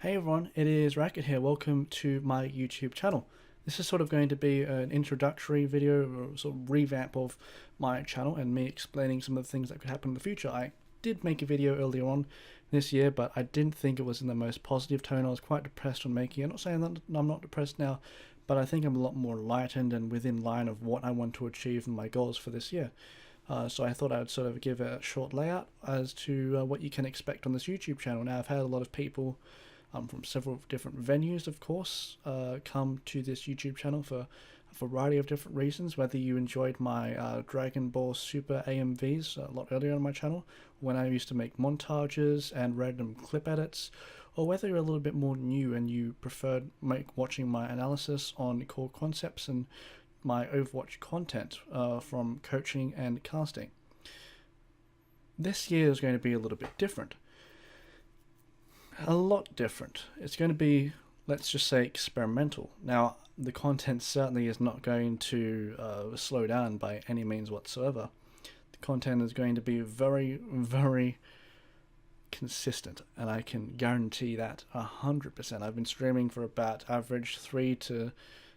Hey everyone, it is Racquet here. Welcome to my YouTube channel. This is sort of going to be an introductory video or sort of revamp of my channel and me explaining some of the things that could happen in the future. I did make a video earlier on this year, but I didn't think it was in the most positive tone. I was quite depressed on making it. I'm not saying that I'm not depressed now, but I think I'm a lot more lightened and within line of what I want to achieve and my goals for this year. So I thought I'd sort of give a short layout as to what you can expect on this YouTube channel. Now, I've had a lot of people from several different venues, of course, come to this YouTube channel for a variety of different reasons. Whether you enjoyed my Dragon Ball Super AMVs a lot earlier on my channel, when I used to make montages and random clip edits, or whether you're a little bit more new and you preferred watching my analysis on core concepts and my Overwatch content from coaching and casting. This year is going to be a little bit different. A lot different. It's going to be, let's just say, experimental. Now, the content certainly is not going to slow down by any means whatsoever. The content is going to be very, very consistent, and I can guarantee that 100%. I've been streaming for about average 3 to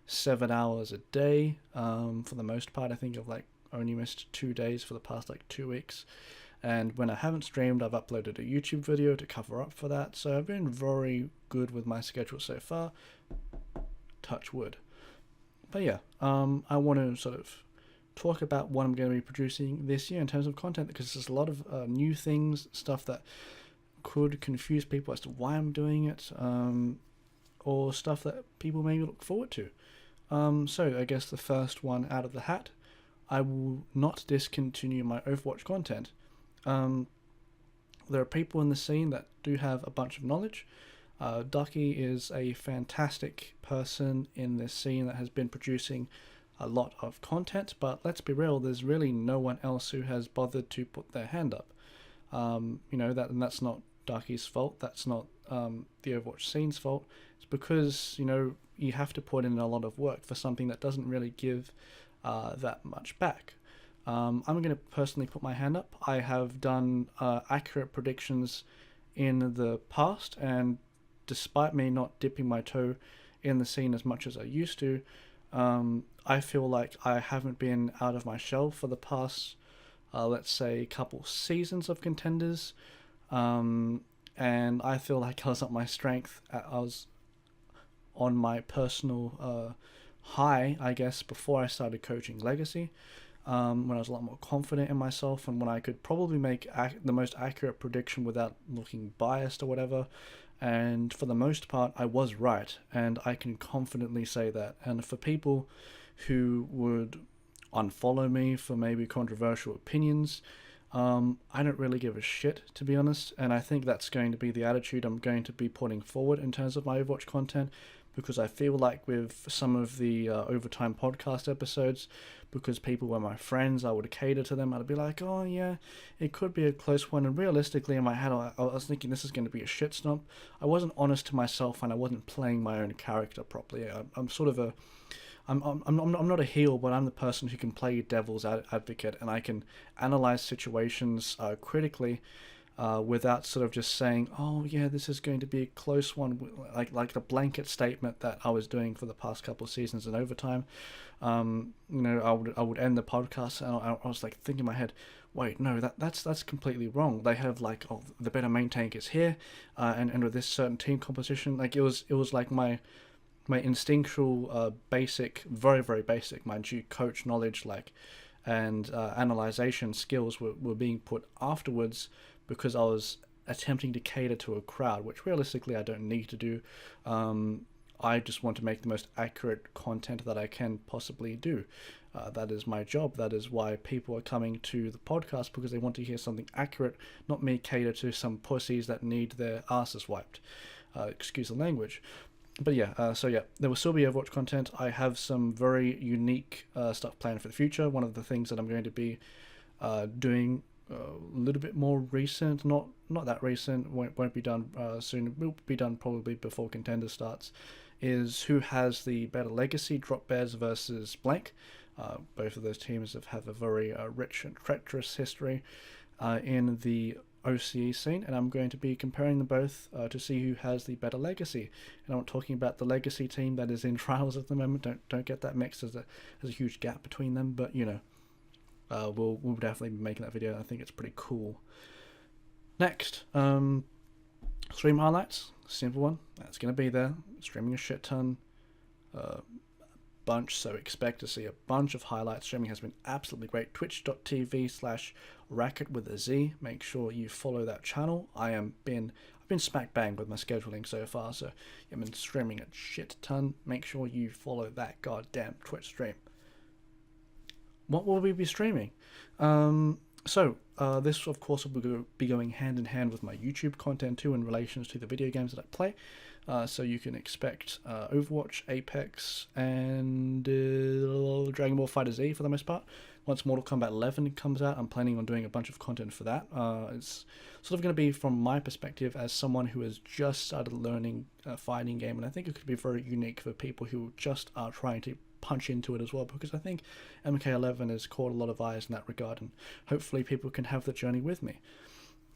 7 hours a day. For the most part, I think I've only missed 2 days for the past 2 weeks. And when I haven't streamed, I've uploaded a YouTube video to cover up for that. So I've been very good with my schedule so far. Touch wood. But yeah, I want to sort of talk about what I'm going to be producing this year in terms of content, because there's a lot of new things, stuff that could confuse people as to why I'm doing it, or stuff that people maybe look forward to. So I guess the first one out of the hat, I will not discontinue my Overwatch content. There are people in the scene that do have a bunch of knowledge. Ducky is a fantastic person in this scene that has been producing a lot of content, but let's be real, there's really no one else who has bothered to put their hand up. That's not Ducky's fault, that's not the Overwatch scene's fault. It's because, you have to put in a lot of work for something that doesn't really give that much back. I'm going to personally put my hand up. I have done accurate predictions in the past, and despite me not dipping my toe in the scene as much as I used to, I feel like I haven't been out of my shell for the past, let's say, couple seasons of contenders, and I feel like I was at my strength. I was on my personal high, I guess, before I started coaching Legacy. When I was a lot more confident in myself, and when I could probably make the most accurate prediction without looking biased or whatever. And for the most part, I was right, and I can confidently say that. And for people who would unfollow me for maybe controversial opinions, I don't really give a shit, to be honest. And I think that's going to be the attitude I'm going to be putting forward in terms of my Overwatch content, because I feel like with some of the Overtime podcast episodes, because people were my friends, I would cater to them. I'd be like, oh yeah, it could be a close one. And realistically, in my head, I was thinking this is going to be a shit stomp. I wasn't honest to myself, and I wasn't playing my own character properly. I'm sort of I'm not a heel, but I'm the person who can play devil's advocate, and I can analyze situations critically, without sort of just saying, oh yeah, this is going to be a close one, like the blanket statement that I was doing for the past couple of seasons in Overtime. I would end the podcast, and I was thinking in my head, wait, no, that's completely wrong. They have the better main tank is here, and with this certain team composition, it was like my instinctual basic, very very basic, mind you, coach knowledge and analyzation skills were being put afterwards, because I was attempting to cater to a crowd, which realistically I don't need to do. I just want to make the most accurate content that I can possibly do. That is my job. That is why people are coming to the podcast, because they want to hear something accurate, not me cater to some pussies that need their asses wiped. Excuse the language. But yeah, there will still be Overwatch content. I have some very unique stuff planned for the future. One of the things that I'm going to be doing a little bit more recent, not that recent, won't be done soon, will be done probably before Contender starts, is who has the better legacy, Drop Bears versus Blank. Both of those teams have a very rich and treacherous history in the OCE scene, and I'm going to be comparing them both to see who has the better legacy. And I'm not talking about the legacy team that is in trials at the moment. Don't get that mixed. There's a huge gap between them, but you know, we'll definitely be making that video. I think it's pretty cool. Next, stream highlights. Simple one. That's gonna be there. Streaming a shit ton. Bunch, so expect to see a bunch of highlights. Streaming has been absolutely great. Twitch.tv/Racquet with a Z. Make sure you follow that channel. I've been smack bang with my scheduling so far, so I've been streaming a shit ton. Make sure you follow that goddamn Twitch stream. What will we be streaming? This of course will be going hand in hand with my YouTube content too in relation to the video games that I play. So you can expect Overwatch, Apex, and Dragon Ball FighterZ for the most part. Once Mortal Kombat 11 comes out, I'm planning on doing a bunch of content for that. It's sort of going to be from my perspective as someone who has just started learning a fighting game, and I think it could be very unique for people who just are trying to punch into it as well, because I think MK11 has caught a lot of eyes in that regard, and hopefully people can have the journey with me.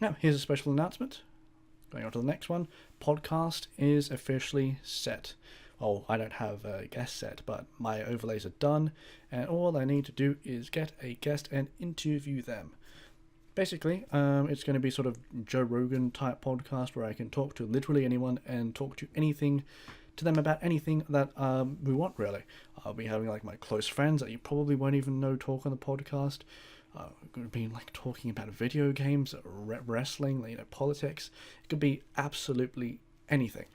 Now, here's a special announcement. Going on to the next one, podcast is officially set. Well, I don't have a guest set, but my overlays are done, and all I need to do is get a guest and interview them. Basically, it's going to be sort of Joe Rogan type podcast where I can talk to literally anyone and talk to them about anything that we want, really. I'll be having like my close friends that you probably won't even know talk on the podcast. We're going to be like talking about video games, wrestling, politics. It could be absolutely anything.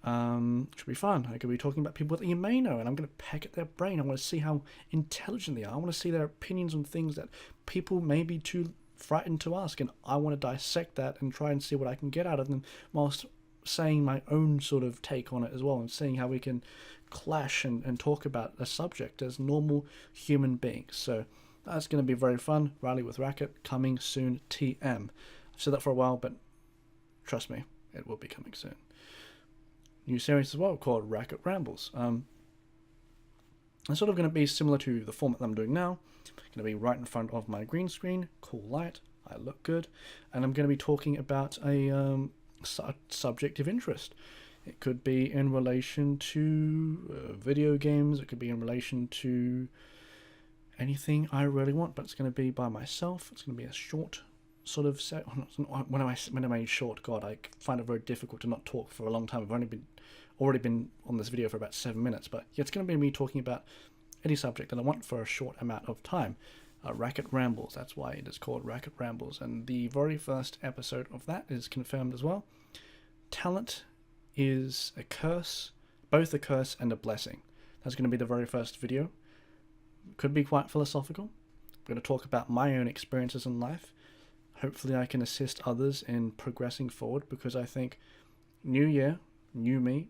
Should be fun. I could be talking about people that you may know, and I'm going to peck at their brain. I want to see how intelligent they are. I want to see their opinions on things that people may be too frightened to ask, and I want to dissect that and try and see what I can get out of them whilst saying my own sort of take on it as well, and seeing how we can clash and talk about a subject as normal human beings. So that's going to be very fun. Rally with Racquet coming soon. TM. I've said that for a while, but trust me, it will be coming soon. New series as well called Racquet Rambles. It's sort of going to be similar to the format that I'm doing now. Going to be right in front of my green screen, cool light, I look good, and I'm going to be talking about a subject of interest. It could be in relation to video games, it could be in relation to anything I really want, but it's going to be by myself. It's going to be a short sort of set. When am I short? God, I find it very difficult to not talk for a long time. I've already been on this video for about 7 minutes, but yeah, it's going to be me talking about any subject that I want for a short amount of time. Racquet Rambles, that's why it is called Racquet Rambles, and the very first episode of that is confirmed as well. Talent is a curse, both a curse and a blessing. That's going to be the very first video. Could be quite philosophical. I'm going to talk about my own experiences in life. Hopefully I can assist others in progressing forward, because I think new year, new me.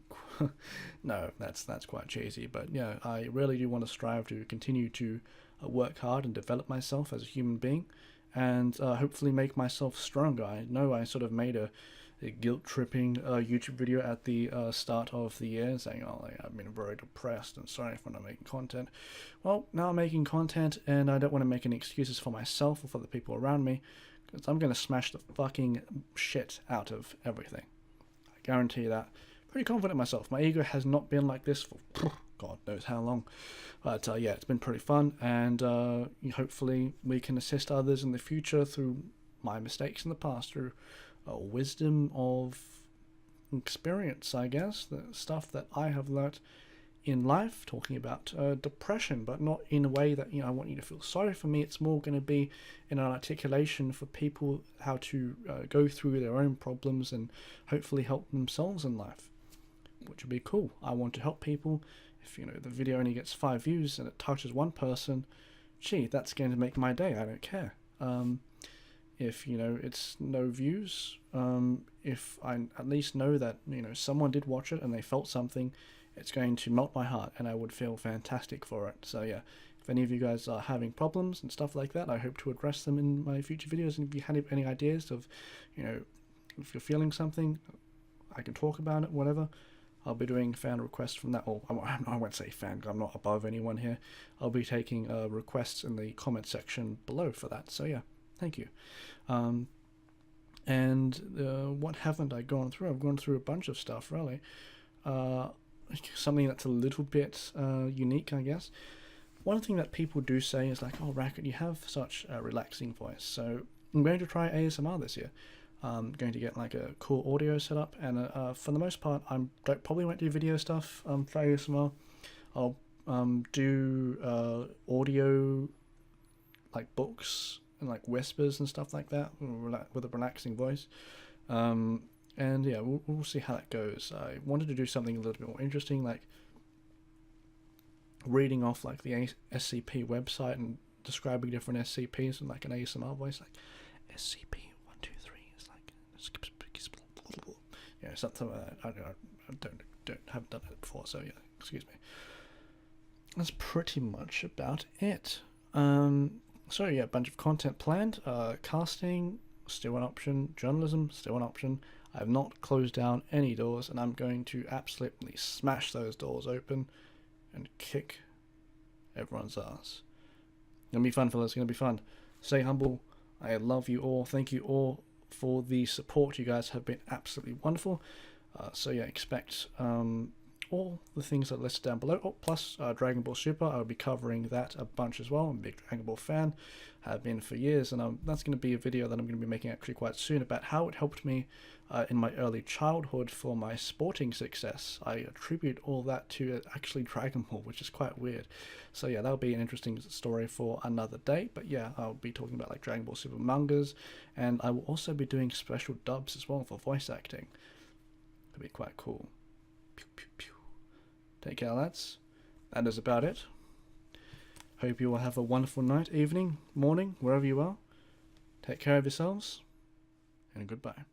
No, that's quite cheesy, but yeah, I really do want to strive to continue to work hard and develop myself as a human being, and hopefully make myself stronger. I know I sort of made a guilt-tripping YouTube video at the start of the year saying, I've been very depressed and sorry for not making content. Well, now I'm making content, and I don't want to make any excuses for myself or for the people around me, because I'm going to smash the fucking shit out of everything. I guarantee that. Pretty confident in myself. My ego has not been like this for God knows how long. But yeah, it's been pretty fun, and hopefully we can assist others in the future through my mistakes in the past, through wisdom of experience, I guess, the stuff that I have learnt in life, talking about depression, but not in a way that, I want you to feel sorry for me. It's more going to be in an articulation for people how to go through their own problems and hopefully help themselves in life, which would be cool. I want to help people. If the video only gets 5 views and it touches one person, gee, that's going to make my day. I don't care. If it's no views, if I at least know that someone did watch it and they felt something, it's going to melt my heart, and I would feel fantastic for it. So yeah, if any of you guys are having problems and stuff like that, I hope to address them in my future videos. And if you had any ideas of if you're feeling something, I can talk about it, whatever. I'll be doing fan requests from that. Or I won't say fan, because I'm not above anyone here. I'll be taking requests in the comment section below for that. So yeah, thank you. And what haven't I gone through? I've gone through a bunch of stuff, really. Uh, Something that's a little bit unique, I guess. One thing that people do say is like, "Oh, Racquet, you have such a relaxing voice." So I'm going to try ASMR this year. I'm going to get like a cool audio setup, and for the most part, probably won't do video stuff for ASMR. I'll do audio, like books and like whispers and stuff like that with a relaxing voice. And yeah, we'll see how that goes. I wanted to do something a little bit more interesting, like reading off like the SCP website and describing different SCPs in like an ASMR voice, like SCP-123 is like yeah, something like that. I haven't done it before, so yeah, excuse me. That's pretty much about it. So yeah, a bunch of content planned. Casting still an option. Journalism still an option. I have not closed down any doors, and I'm going to absolutely smash those doors open and kick everyone's ass. It's gonna be fun, fellas. It's gonna be fun. Stay humble. I love you all. Thank you all for the support. You guys have been absolutely wonderful. So yeah, expect all the things that are listed down below. Oh, plus Dragon Ball Super. I'll be covering that a bunch as well. I'm a big Dragon Ball fan. Have been for years, and that's going to be a video that I'm going to be making actually quite soon about how it helped me in my early childhood for my sporting success. I attribute all that to actually Dragon Ball, which is quite weird. So yeah, that'll be an interesting story for another day. But yeah, I'll be talking about like Dragon Ball Super mangas, and I will also be doing special dubs as well for voice acting. It'll be quite cool. Pew, pew, pew. Take care, lads. That is about it. Hope you all have a wonderful night, evening, morning, wherever you are. Take care of yourselves, and goodbye.